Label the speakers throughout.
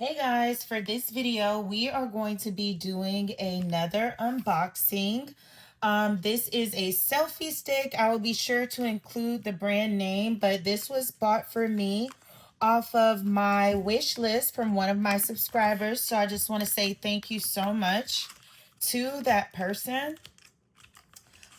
Speaker 1: Hey guys, for this video, we are going to be doing another unboxing. This is a selfie stick. I will be sure to include the brand name, but this was bought for me off of my wish list from one of my subscribers. So I just want to say thank you so much to that person.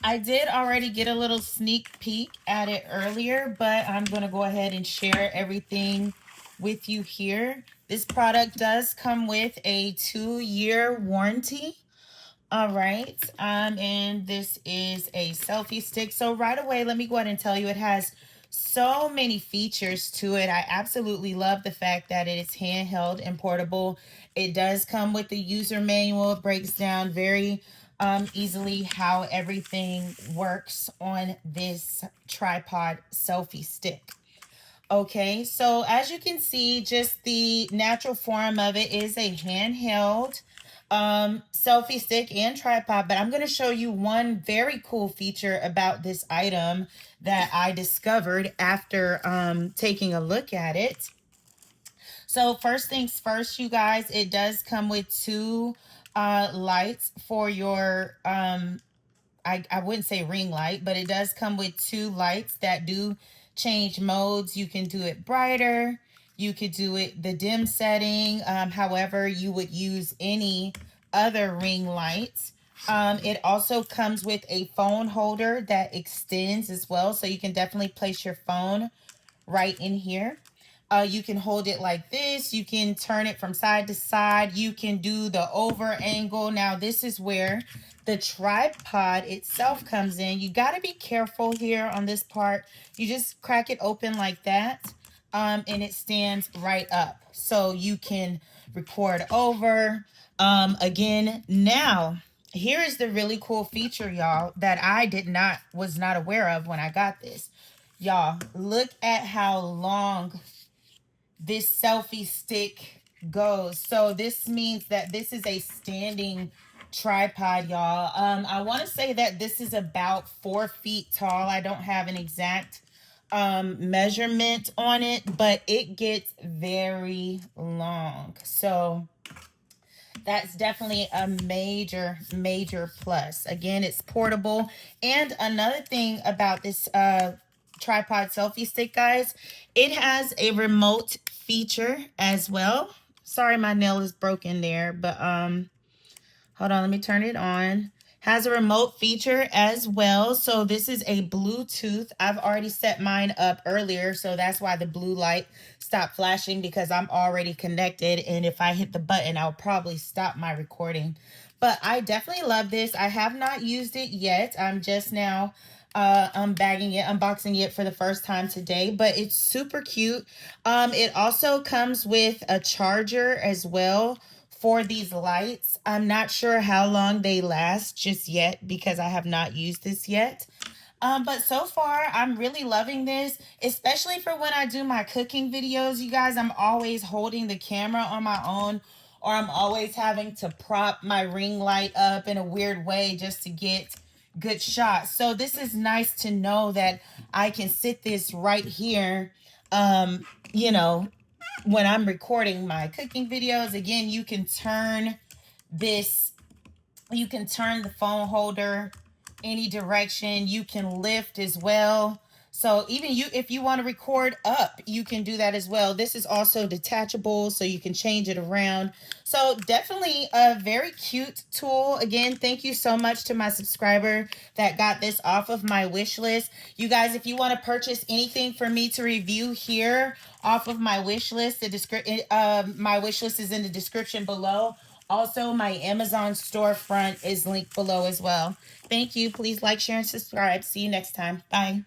Speaker 1: I did already get a little sneak peek at it earlier, but I'm going to go ahead and share everything with you here. This product does come with a 2-year warranty. All right. And this is a selfie stick. So right away, let me go ahead and tell you it has so many features to it. I absolutely love the fact that it is handheld and portable. It does come with the user manual. It breaks down very easily how everything works on this tripod selfie stick. Okay, so as you can see, just the natural form of it is a handheld selfie stick and tripod, but I'm going to show you one very cool feature about this item that I discovered after taking a look at it. So first things first, you guys, it does come with two lights for your I wouldn't say ring light, but it does come with two lights that do change modes. You can do it brighter. You could do it the dim setting. However, you would use any other ring lights. It also comes with a phone holder that extends as well. So you can definitely place your phone right in here. You can hold it like this. You can turn it from side to side. You can do the over angle. Now, this is where the tripod itself comes in. You got to be careful here on this part. You just crack it open like that, and it stands right up. So you can record over. Again, now, here is the really cool feature, y'all, that I was not aware of when I got this. Y'all, look at how long this selfie stick goes. So this means that this is a standing tripod, y'all. I want to say that this is about 4 feet tall. I don't have an exact measurement on it, but it gets very long. So that's definitely a major plus. Again, it's portable. And another thing about this tripod selfie stick, guys, it has a remote feature as well. Sorry, my nail is broken there, but hold on, let me turn it on. Has a remote feature as well. So this is a Bluetooth. I've already set mine up earlier, so that's why the blue light stopped flashing, because I'm already connected. And if I hit the button, I'll probably stop my recording. But I definitely love this. I have not used it yet. I'm just now unboxing it for the first time today, but it's super cute. It also comes with a charger as well for these lights. I'm not sure how long they last just yet, because I have not used this yet. But so far, I'm really loving this, especially for when I do my cooking videos. You guys, I'm always holding the camera on my own, or I'm always having to prop my ring light up in a weird way just to get good shots. So this is nice to know that I can sit this right here, you know, when I'm recording my cooking videos. Again, this, you can turn the phone holder any direction. You can lift as well. So even if you want to record up, you can do that as well. This is also detachable, so you can change it around. So definitely a very cute tool. Again, thank you so much to my subscriber that got this off of my wish list. You guys, if you want to purchase anything for me to review here off of my wish list, my wish list is in the description below. Also, my Amazon storefront is linked below as well. Thank you. Please like, share, and subscribe. See you next time. Bye.